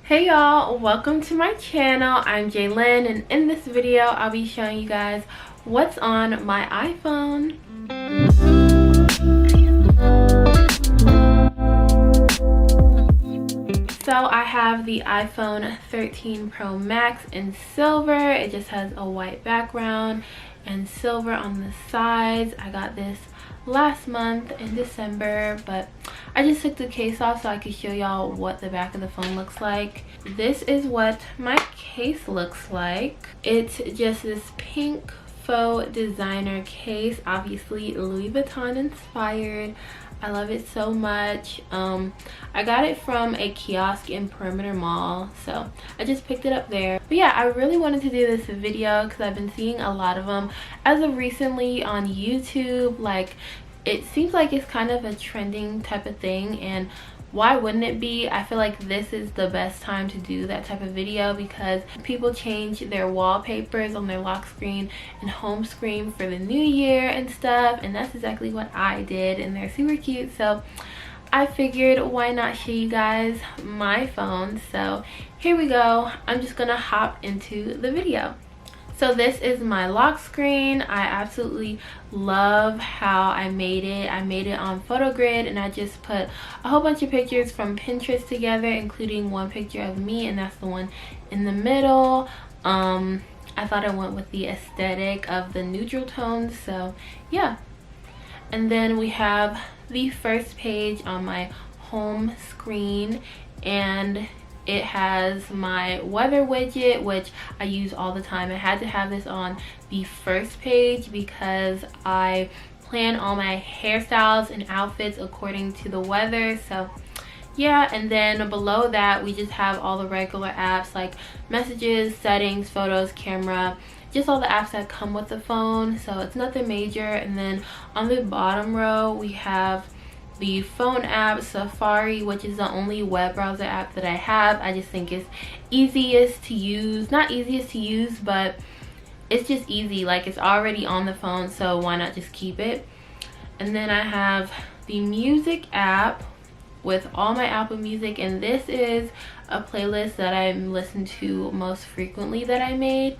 Hey y'all, welcome to my channel. I'm Jaylyn, and in this video I'll be showing you guys what's on my iPhone. So I have the iPhone 13 Pro Max in silver. It just has a white background and silver on the sides. I got this last month in December, but I just took the case off so I could show y'all what the back of the phone looks like. This is what my case looks like. It's just this pink faux designer case, obviously Louis Vuitton inspired. I love it so much. I got it from a kiosk in Perimeter Mall, so I just picked it up there. But yeah, I really wanted to do this video because I've been seeing a lot of them as of recently on YouTube. Like, it seems like it's kind of a trending type of thing, and why wouldn't it be? I feel like this is the best time to do that type of video because people change their wallpapers on their lock screen and home screen for the new year and stuff, and that's exactly what I did, and they're super cute. So I figured, why not show you guys my phone? So here we go. I'm just gonna hop into the video. So this is my lock screen. I absolutely love how I made it. I made it on PhotoGrid, and I just put a whole bunch of pictures from Pinterest together, including one picture of me, and that's the one in the middle. I thought I went with the aesthetic of the neutral tones, so yeah. And then we have the first page on my home screen, and it has my weather widget, which I use all the time. I had to have this on the first page because I plan all my hairstyles and outfits according to the weather. So yeah, and then below that we just have all the regular apps like messages, settings, photos, camera, just all the apps that come with the phone. So it's nothing major. And then on the bottom row we have the phone app, Safari, which is the only web browser app that I have. I just think it's easiest to use. Not easiest to use, but it's just easy. Like, it's already on the phone, so why not just keep it? And then I have the music app with all my Apple Music, and this is a playlist that I listen to most frequently that I made,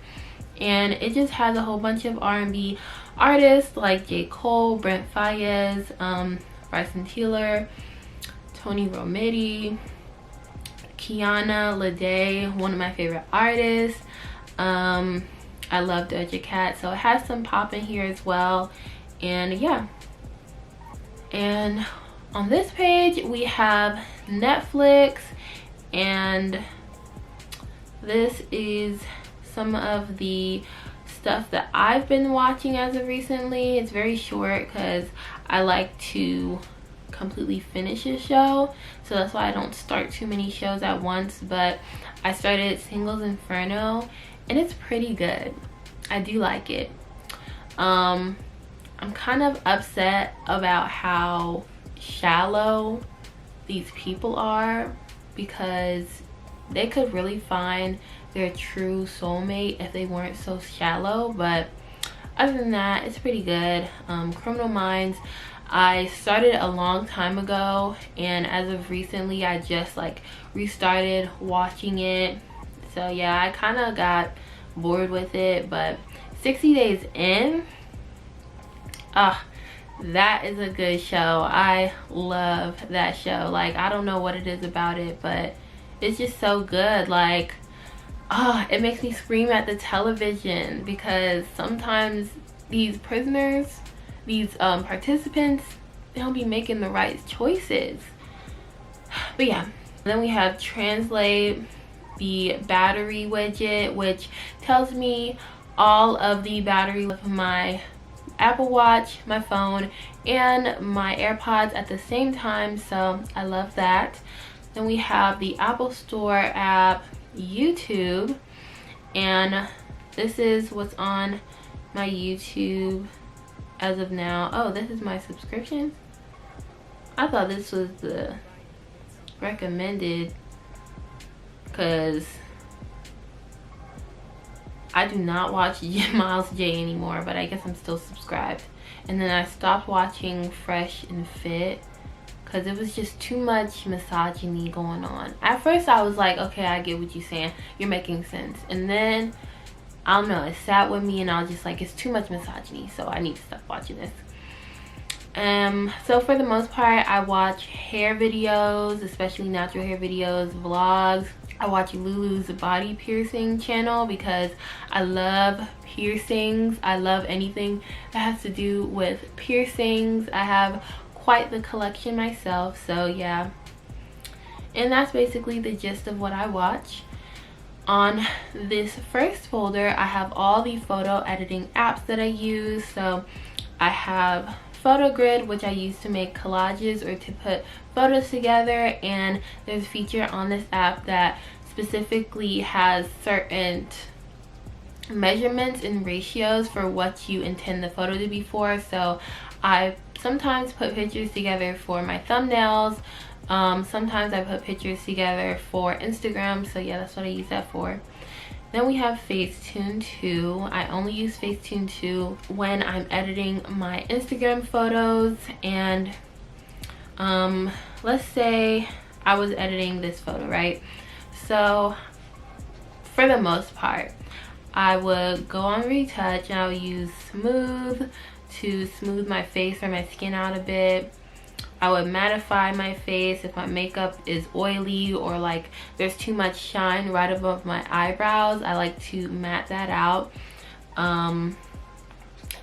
and it just has a whole bunch of R&B artists like J. Cole, Brent Faiyaz, Bryson Tiller, Tony Romiti, Kiana Lede, one of my favorite artists. I love Doja Cat, so it has some pop in here as well. And yeah, and on this page we have Netflix, and this is some of the stuff that I've been watching as of recently. It's very short because I like to completely finish a show, so that's why I don't start too many shows at once. But I started Singles Inferno, and it's pretty good. I do like it. I'm kind of upset about how shallow these people are, because they could really find their true soulmate if they weren't so shallow. But other than that, it's pretty good. Criminal Minds, I started a long time ago, and as of recently I just like restarted watching it. So yeah, I kind of got bored with it, but 60 Days In, that is a good show. I love that show. Like, I don't know what it is about it, but it's just so good. Like, it makes me scream at the television, because sometimes these prisoners, these participants, they don't be making the right choices. But yeah, then we have Translate, the battery widget, which tells me all of the battery of my Apple Watch, my phone, and my AirPods at the same time, so I love that. Then we have the Apple Store app, YouTube, and this is what's on my YouTube as of now. Oh, this is my subscription. I thought this was the recommended, because I do not watch Miles J anymore, but I guess I'm still subscribed. And then I stopped watching Fresh and Fit because it was just too much misogyny going on. At first I was like, okay, I get what you're saying, you're making sense. And then I don't know, it sat with me and I was just like, it's too much misogyny, so I need to stop watching this. So for the most part, I watch hair videos, especially natural hair videos, vlogs. I watch Lulu's body piercing channel because I love piercings. I love anything that has to do with piercings. I have quite the collection myself, so yeah. And that's basically the gist of what I watch. On this first folder, I have all the photo editing apps that I use. So I have PhotoGrid, which I use to make collages or to put photos together, and there's a feature on this app that specifically has certain measurements and ratios for what you intend the photo to be for. So I sometimes put pictures together for my thumbnails, sometimes I put pictures together for Instagram, so yeah, that's what I use that for. Then we have Facetune 2. I only use Facetune 2 when I'm editing my Instagram photos, and let's say I was editing this photo, right? So for the most part, I would go on retouch and I would use smooth to smooth my face or my skin out a bit. I would mattify my face if my makeup is oily or like there's too much shine right above my eyebrows. I like to matte that out.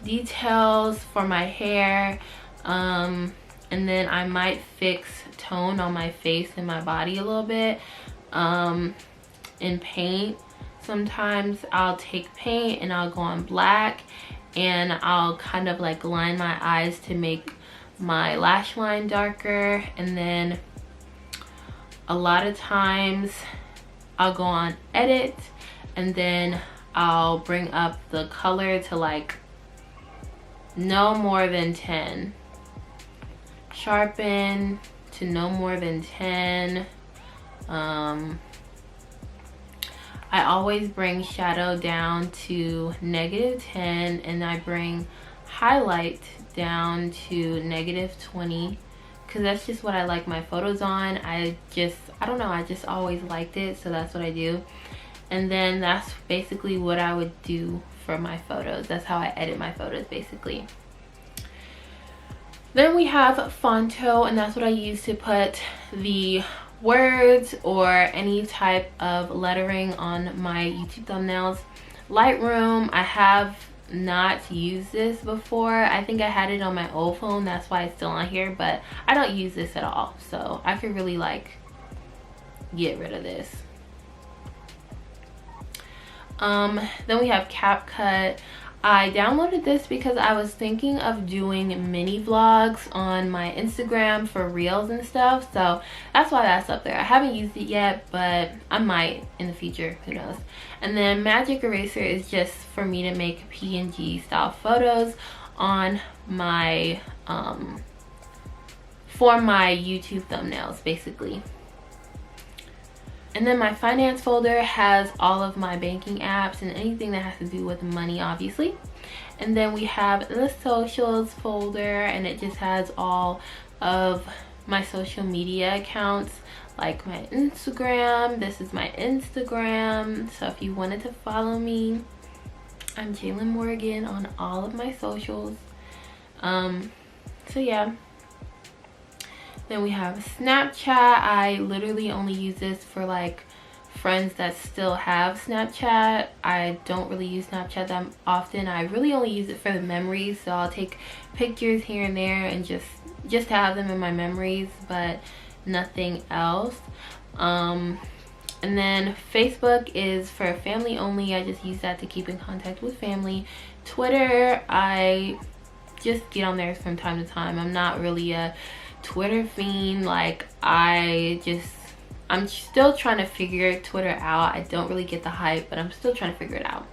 Details for my hair, and then I might fix tone on my face and my body a little bit. In paint, sometimes I'll take paint and I'll go on black and I'll kind of like line my eyes to make my lash line darker. And then a lot of times I'll go on edit and then I'll bring up the color to like no more than 10, sharpen to no more than 10. I always bring shadow down to -10, and I bring highlight down to -20, because that's just what I like my photos on. I don't know, I just always liked it, so that's what I do. And then that's basically what I would do for my photos. That's how I edit my photos basically. Then we have Fonto, and that's what I use to put the words or any type of lettering on my YouTube thumbnails. Lightroom, I have not used this before. I think I had it on my old phone, that's why it's still on here, but I don't use this at all, so I could really like get rid of this. Then we have CapCut. I downloaded this because I was thinking of doing mini vlogs on my Instagram for reels and stuff, so that's why that's up there. I haven't used it yet, but I might in the future, who knows. And then Magic Eraser is just for me to make PNG style photos on my for my YouTube thumbnails basically. And then my finance folder has all of my banking apps and anything that has to do with money, obviously. And then we have the socials folder, and it just has all of my social media accounts, like my Instagram. This is my Instagram, so if you wanted to follow me, I'm Jalen Morgan on all of my socials. So yeah. Then we have Snapchat. I literally only use this for like friends that still have Snapchat. I don't really use Snapchat that often. I really only use it for the memories, so I'll take pictures here and there and just have them in my memories, but nothing else. And then Facebook is for family only. I just use that to keep in contact with family. Twitter, I just get on there from time to time. I'm not really a Twitter fiend. Like I'm still trying to figure Twitter out. I don't really get the hype, but I'm still trying to figure it out.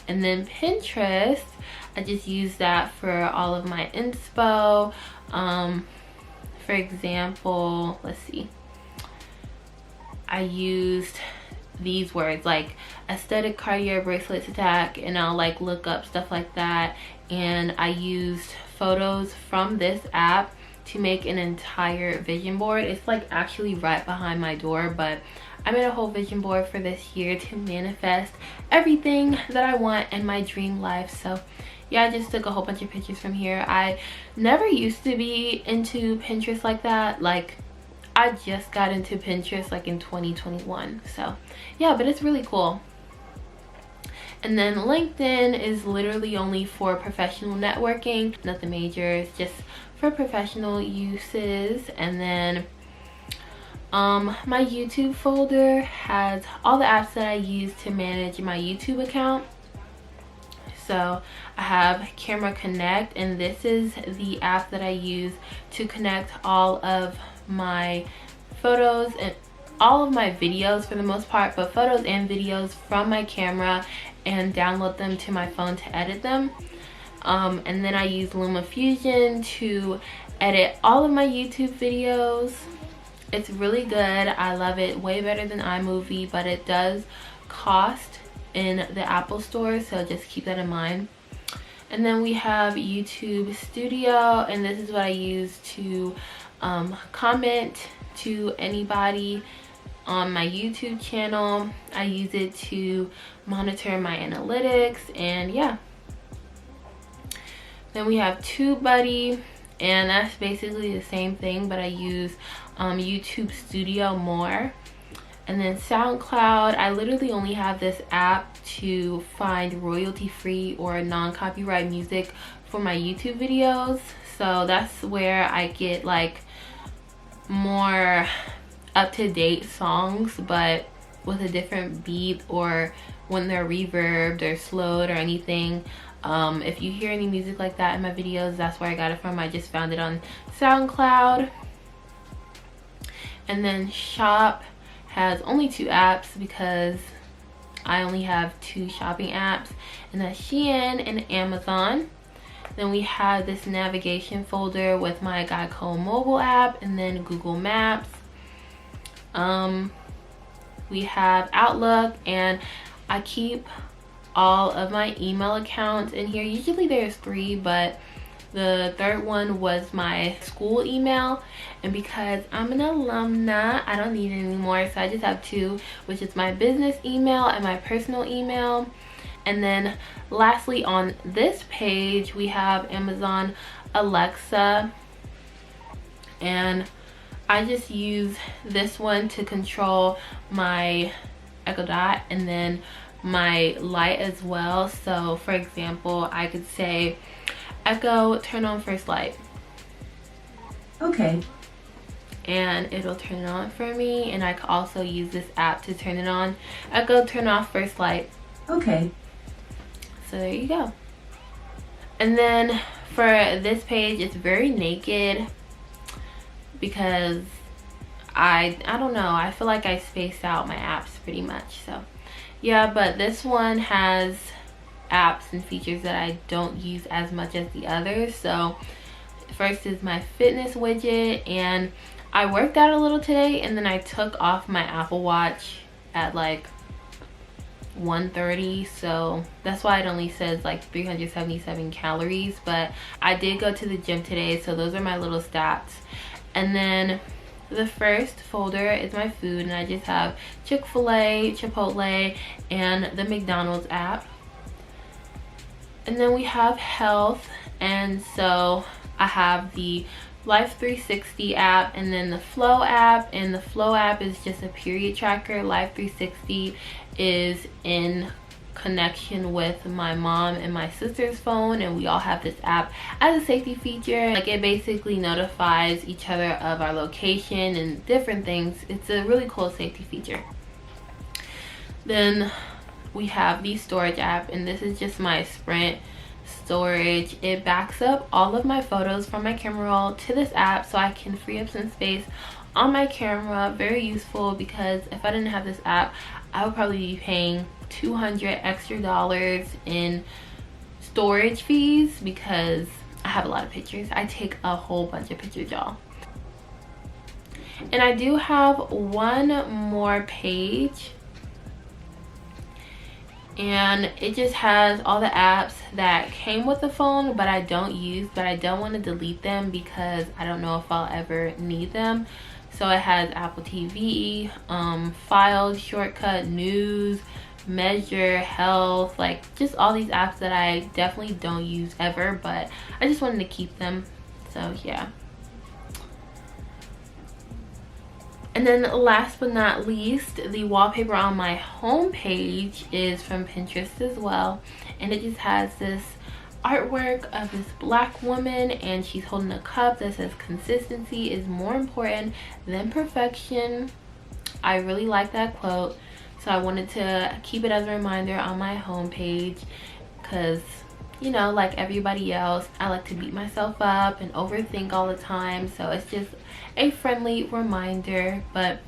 And then Pinterest, I just use that for all of my inspo. For example, let's see, I used these words like aesthetic Cartier bracelets attack, and I'll like look up stuff like that, and I used photos from this app to make an entire vision board. It's like actually right behind my door, but I made a whole vision board for this year to manifest everything that I want in my dream life. So yeah, I just took a whole bunch of pictures from here. I never used to be into Pinterest like that. Like, I just got into Pinterest like in 2021. So yeah, but it's really cool. And then LinkedIn is literally only for professional networking, nothing major. It's just for professional uses. And then my YouTube folder has all the apps that I use to manage my YouTube account. So I have Camera Connect, and this is the app that I use to connect all of my photos and all of my videos for the most part, but photos and videos from my camera, and download them to my phone to edit them. And then I use LumaFusion to edit all of my YouTube videos. It's really good. I love it. Way better than iMovie, but it does cost in the Apple store, so just keep that in mind. And then we have YouTube Studio, and this is what I use to comment to anybody on my YouTube channel. I use it to monitor my analytics, and yeah. Then we have TubeBuddy, and that's basically the same thing, but I use YouTube Studio more. And then SoundCloud, I literally only have this app to find royalty-free or non-copyright music for my YouTube videos. So that's where I get like more up-to-date songs, but with a different beat, or when they're reverbed or slowed or anything. If you hear any music like that in my videos, that's where I got it from. I just found it on SoundCloud. And then Shop has only 2 apps because I only have 2 shopping apps, and that's Shein and Amazon. Then we have this navigation folder with my Geico mobile app, and then Google Maps. We have Outlook, and I keep all of my email accounts in here. Usually there's 3, but the third one was my school email, and because I'm an alumna, I don't need it anymore, so I just have 2, which is my business email and my personal email. And then lastly, on this page we have Amazon Alexa, and I just use this one to control my Echo Dot and then my light as well. So for example, I could say, Echo, turn on first light. Okay. And it'll turn it on for me, and I could also use this app to turn it on. Echo, turn off first light. Okay. So there you go. And then for this page, it's very naked because I don't know, I feel like I spaced out my apps pretty much. So yeah, but this one has apps and features that I don't use as much as the others. So first is my fitness widget, and I worked out a little today, and then I took off my Apple Watch at like 1:30, so that's why it only says like 377 calories, but I did go to the gym today, so those are my little stats. And then the first folder is my food, and I just have Chick-fil-A, Chipotle, and the McDonald's app. And then we have health, and so I have the Life 360 app and then the Flow app, and the Flow app is just a period tracker. Life 360 is in connection with my mom and my sister's phone, and we all have this app as a safety feature. Like, it basically notifies each other of our location and different things. It's a really cool safety feature. Then we have the storage app, and this is just my Sprint storage. It backs up all of my photos from my camera roll to this app so I can free up some space on my camera. Very useful, because if I didn't have this app, I would probably be paying $200 extra in storage fees, because I have a lot of pictures. I take a whole bunch of pictures, y'all. And I do have one more page, and it just has all the apps that came with the phone but I don't use, but I don't want to delete them because I don't know if I'll ever need them. So it has Apple TV, Files, Shortcut, News, Measure, Health, like just all these apps that I definitely don't use ever, but I just wanted to keep them. So yeah. And then last but not least, the wallpaper on my home page is from Pinterest as well, and it just has this artwork of this black woman, and she's holding a cup that says consistency is more important than perfection. I really like that quote, so I wanted to keep it as a reminder on my home page because, you know, like everybody else, I like to beat myself up and overthink all the time, so it's just a friendly reminder. But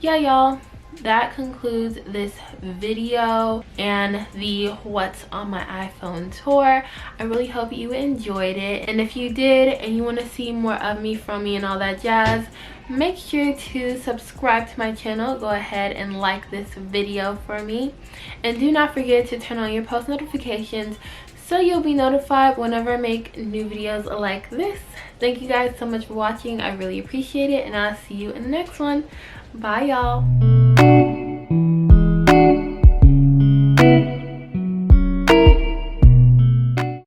yeah, y'all, that concludes this video and the what's on my iPhone tour. I really hope you enjoyed it, and if you did and you want to see more of me, from me, and all that jazz, make sure to subscribe to my channel. Go ahead and like this video for me, and do not forget to turn on your post notifications so you'll be notified whenever I make new videos like this. Thank you guys so much for watching. I really appreciate it, and I'll see you in the next one. Bye, y'all.